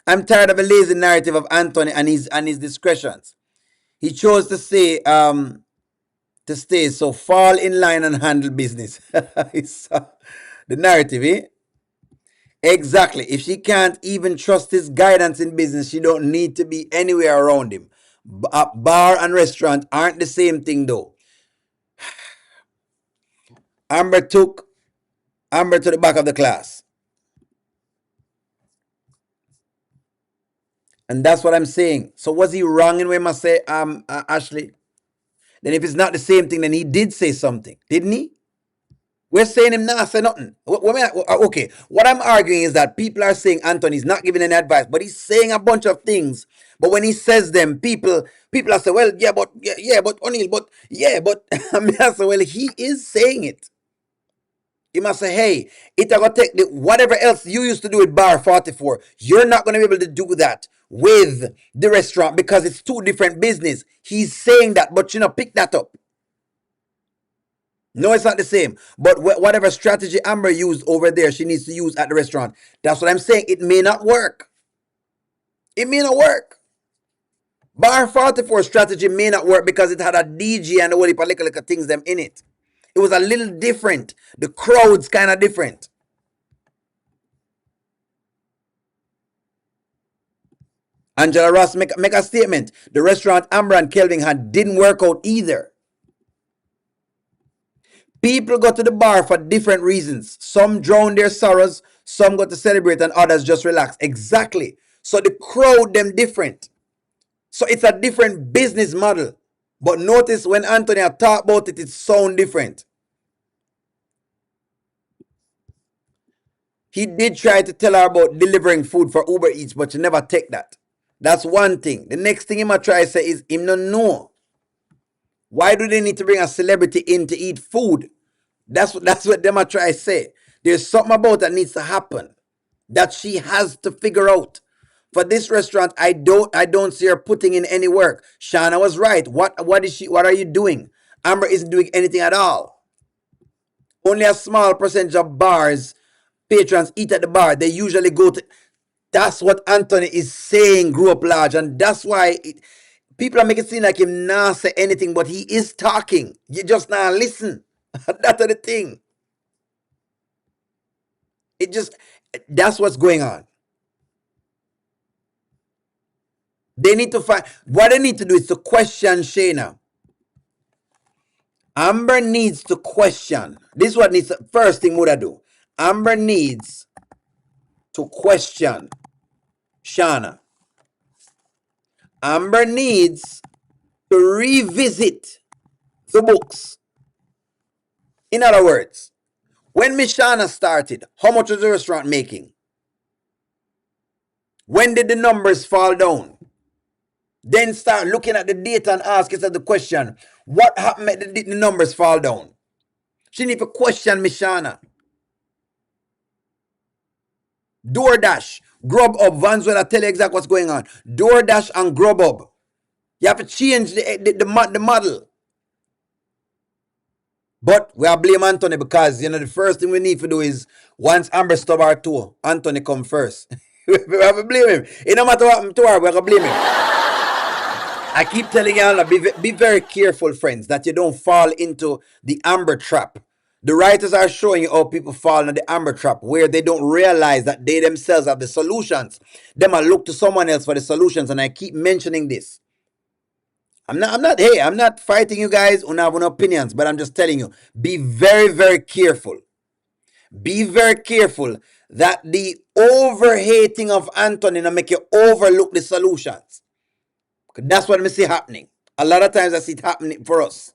I'm tired of a lazy narrative of Anthony and his discretions. He chose to say to stay, so fall in line and handle business. It's, the narrative, eh? Exactly. If she can't even trust his guidance in business, she don't need to be anywhere around him. Bar and restaurant aren't the same thing though. Amber took Amber to the back of the class. And that's what I'm saying. So was he wrong in when I say Ashley? Then if it's not the same thing, then he did say something, didn't he? We're saying him not say nothing. Okay, what I'm arguing is that people are saying Anthony's not giving any advice, but he's saying a bunch of things. But when he says them, people are saying, well, but O'Neill, but yeah, but I mean, I say, well, he is saying it. You must say, hey, it's gonna take whatever else you used to do with Bar 44. You're not gonna be able to do that with the restaurant because it's two different business. He's saying that, but pick that up. No, it's not the same. But whatever strategy Amber used over there, she needs to use at the restaurant. That's what I'm saying. It may not work. It may not work. Bar 44 strategy may not work because it had a DJ and a whole heap of little things them in it. It was a little different. The crowd's kind of different. Angela Ross make a statement. The restaurant Amber and Kelvin had didn't work out either. People go to the bar for different reasons. Some drown their sorrows, some go to celebrate, and others just relax. Exactly. So the crowd them different. So it's a different business model. But notice when Anthony talk about it, it sound different. He did try to tell her about delivering food for Uber Eats, but she never take that. That's one thing. The next thing he might try to say is him no know. Why do they need to bring a celebrity in to eat food? That's what they might try to say. There's something about that needs to happen that she has to figure out. For this restaurant, I don't see her putting in any work. Shauna was right. What are you doing? Amber isn't doing anything at all. Only a small percentage of bars, patrons eat at the bar. They usually go to. That's what Anthony is saying, grew up large. And that's why people are making it seem like him not say anything, but he is talking. You just not listen. That's the thing. That's what's going on. They need to find, what they need to do is to question Shayna. Amber needs to question. This is what needs to, first thing would I do. Amber needs to question Shana. Amber needs to revisit the books. In other words, when Miss Shana started, how much was the restaurant making? When did the numbers fall down? Then start looking at the data and ask yourself the question, what happened that the numbers fall down? She need to question Miss Shana. DoorDash, Grubhub, Vanswell, I tell you exactly what's going on. DoorDash and Grubhub. You have to change the model. But we are blame Anthony because, the first thing we need to do is, once Amber stub our toe, Anthony come first. We have to blame him. It no matter what happened to her, we have to blame him. I keep telling y'all, be very careful, friends, that you don't fall into the Amber trap. The writers are showing you how people fall into the Amber trap, where they don't realize that they themselves have the solutions. They might look to someone else for the solutions, and I keep mentioning this. I'm not fighting you guys who have opinions, but I'm just telling you, be very, very careful. Be very careful that the overhating of Anthony will make you overlook the solutions. That's what I see happening. A lot of times I see it happening for us.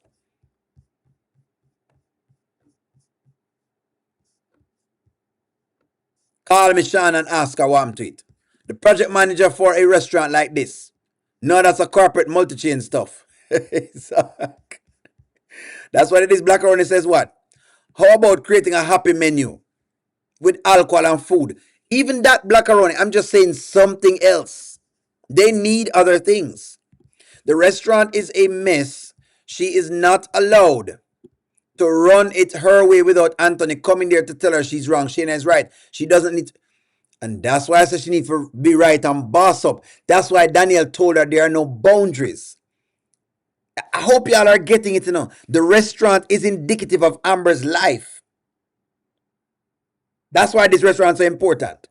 Call me Sean and ask her what happened to it. The project manager for a restaurant like this. No, that's a corporate multi-chain stuff. That's what it is. Black Ronnie says what? How about creating a happy menu with alcohol and food? Even that, Black Ronnie, I'm just saying something else. They need other things. The restaurant is a mess. She is not allowed to run it her way without Anthony coming there to tell her she's wrong. Shayna is right. She doesn't need to. And that's why I said she needs to be right and boss up. That's why Daniel told her there are no boundaries. I hope y'all are getting it, The restaurant is indicative of Amber's life. That's why this restaurant is so important.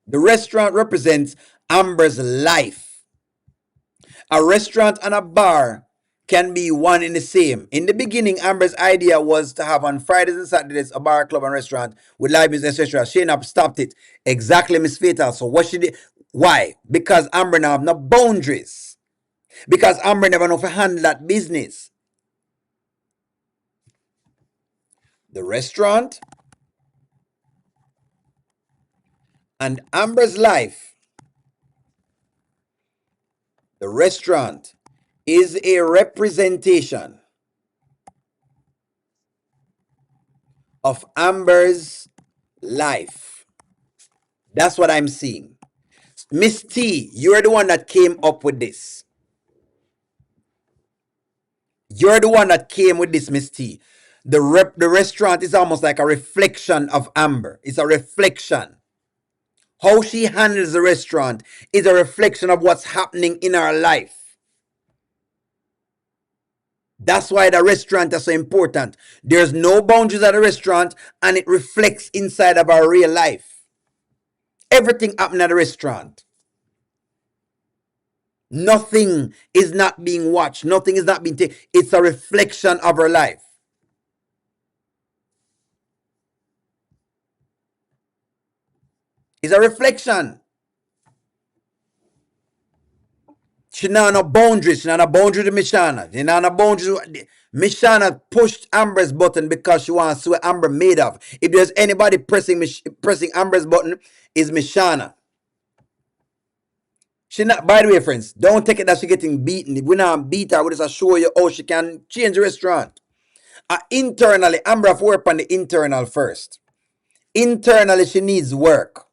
The restaurant represents Amber's life. A restaurant and a bar can be one in the same. In the beginning, Amber's idea was to have on Fridays and Saturdays a bar, club, and restaurant with live music, etc. Shayna stopped it. Exactly, Miss Fatal. So what she did? Why? Because Amber now have no boundaries. Because Amber never know to handle that business. The restaurant and Amber's life. The restaurant is a representation of Amber's life. That's what I'm seeing. Miss T, you're the one that came up with this. You're the one that came with this, Miss T. The restaurant is almost like a reflection of Amber. It's a reflection. How she handles the restaurant is a reflection of what's happening in her life. That's why the restaurant is so important. There's no boundaries at the restaurant, and it reflects inside of our real life. Everything happened at the restaurant. Nothing is not being watched. Nothing is not being taken. It's a reflection of her life. It's a reflection. She not no boundaries. She not no boundary to Miss Shana. She not no boundaries. Miss Shana pushed Amber's button because she wants to see what Amber made of. If there's anybody pressing Amber's button, is Miss Shana. She not, by the way, friends, don't take it that she's getting beaten. If we not beat her, we just show you how she can change the restaurant. Internally, Amber have to work on the internal first. Internally, she needs work.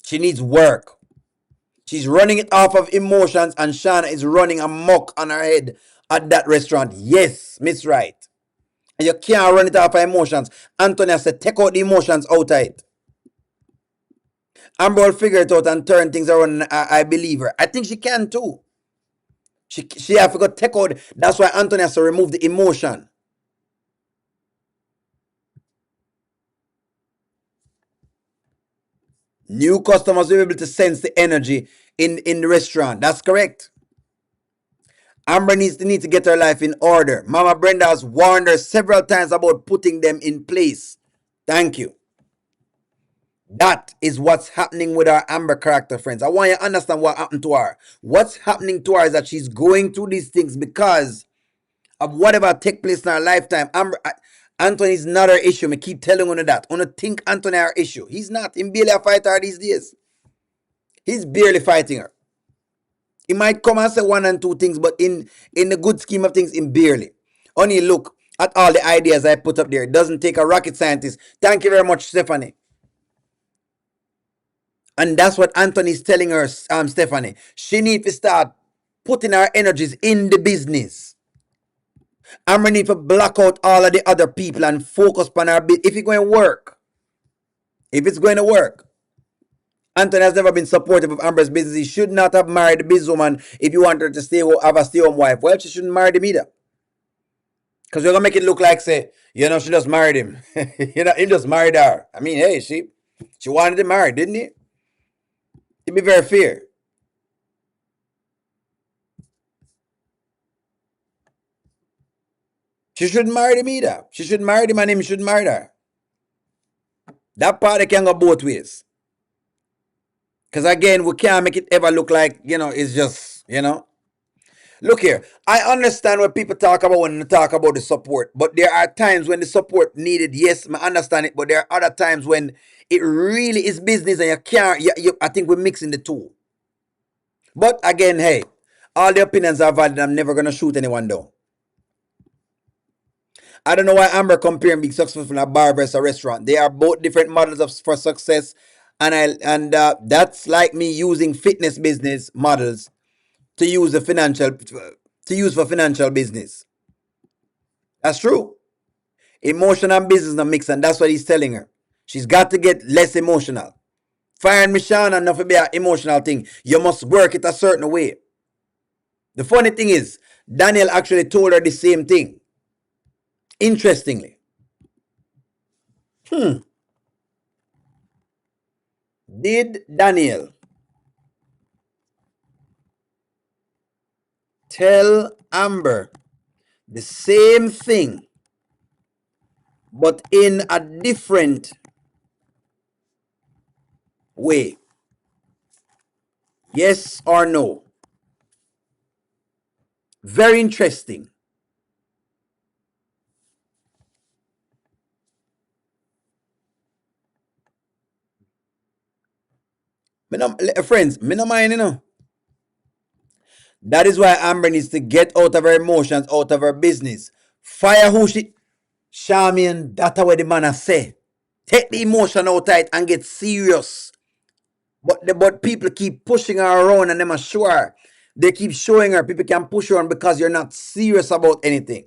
She needs work. She's running it off of emotions, and Shana is running amok on her head at that restaurant. Yes, Miss Right. And you can't run it off of emotions. Anthony said, take out the emotions out of it. Amber will figure it out and turn things around. I believe her. I think she can too. She have to go take out. That's why Anthony has to remove the emotion. New customers will be able to sense the energy in the restaurant. That's correct. Amber needs to get her life in order. Mama Brenda has warned her several times about putting them in place. Thank you. That is what's happening with our Amber character, friends. I want you to understand what happened to her. What's happening to her is that she's going through these things because of whatever take place in her lifetime. Anthony is not her issue. I keep telling you that. I don't think Anthony her issue. He's not. He's barely a fighter these days. He's barely fighting her. He might come and say one and two things, but in the good scheme of things, in barely. Only look at all the ideas I put up there. It doesn't take a rocket scientist. Thank you very much, Stephanie. And that's what Anthony's telling her, Stephanie. She needs to start putting her energies in the business. Amber need to block out all of the other people and focus on her business. If it's going to work. If it's going to work. Anthony has never been supportive of Amber's business. He should not have married the businesswoman if you want her to have a stay-home wife. Well, she shouldn't marry him either. Because you're going to make it look like, say, she just married him. He just married her. I mean, hey, she wanted to marry, didn't he? To be very fair. She shouldn't marry him either. She shouldn't marry him and him shouldn't marry her. That party can go both ways. Because again, we can't make it ever look like, it's just, Look here, I understand what people talk about when they talk about the support. But there are times when the support needed, yes, I understand it. But there are other times when it really is business and you can't, I think we're mixing the two. But again, hey, all the opinions are valid. I'm never going to shoot anyone down. I don't know why Amber comparing being successful in a bar versus a restaurant. They are both different models for success. And that's like me using fitness business models to use for financial business. That's true. Emotion and business are mixed, and that's what he's telling her. She's got to get less emotional. Firing Michelle and not be an emotional thing. You must work it a certain way. The funny thing is, Daniel actually told her the same thing. Interestingly. Did Daniel tell Amber the same thing, but in a different way? Yes or no? Very interesting. Friends, me no mind, That is why Amber needs to get out of her emotions, out of her business. Fire who she... Charmian, that's what the man has say. Take the emotion out of it and get serious. But people keep pushing her around and them are sure. They keep showing her people can push her on because you're not serious about anything.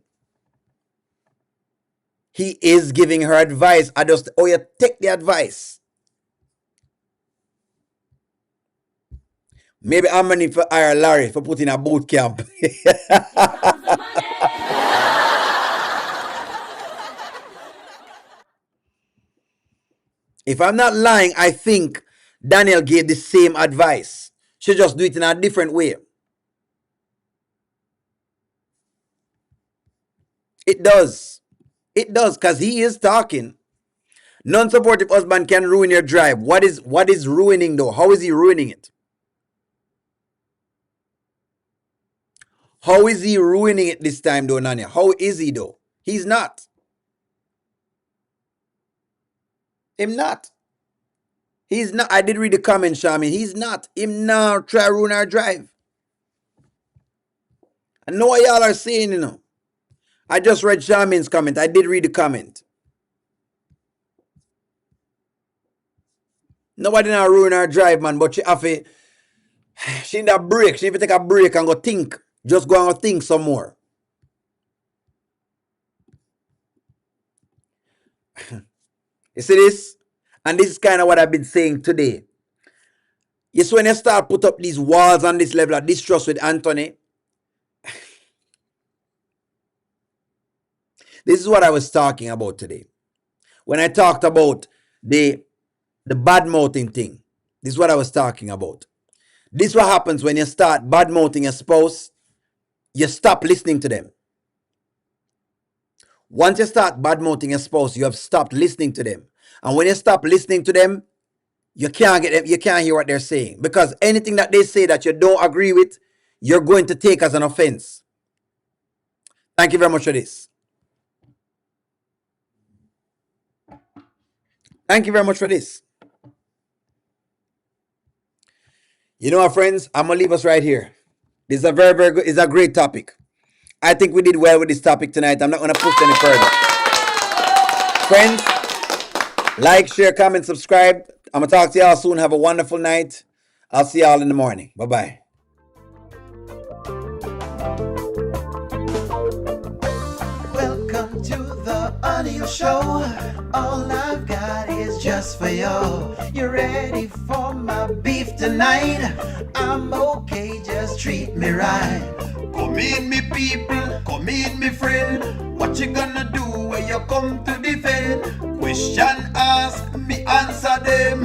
He is giving her advice. You take the advice. Maybe I'm going to need to hire Larry for putting a boot camp. If I'm not lying, I think Daniel gave the same advice. She just do it in a different way. It does. It does, because he is talking. Non-supportive husband can ruin your drive. What is ruining though? How is he ruining it? How is he ruining it this time though, Nanya? How is he though? He's not. Him not. He's not. I did read the comment, Shami. He's not. Him now try to ruin our drive. I know what y'all are saying, I just read Shamin's comment. I did read the comment. Nobody now ruin our drive, man, but she need a break. She need to take a break and go think. Just go and go think some more. You see this? And this is kind of what I've been saying today. Yes, when you start put up these walls on this level of distrust with Anthony, this is what I was talking about today. When I talked about the bad mouthing thing. This is what I was talking about. This is what happens when you start bad-mouthing your spouse. You stop listening to them. Once you start bad-mouthing your spouse, you have stopped listening to them. And when you stop listening to them, you can't get them, you can't hear what they're saying. Because anything that they say that you don't agree with, you're going to take as an offense. Thank you very much for this. Thank you very much for this. You know what, friends? I'm going to leave us right here. This is a very, very good, it's a great topic. I think we did well with this topic tonight. I'm not going to push any further. Friends, like, share, comment, subscribe. I'm going to talk to y'all soon. Have a wonderful night. I'll see y'all in the morning. Bye-bye. Welcome to the audio show. All I've got is just for you. You ready for my beef tonight? I'm okay, just treat me right. Come in, me people, come in, me friend. What you gonna do when you come to defend? Question ask, me answer them.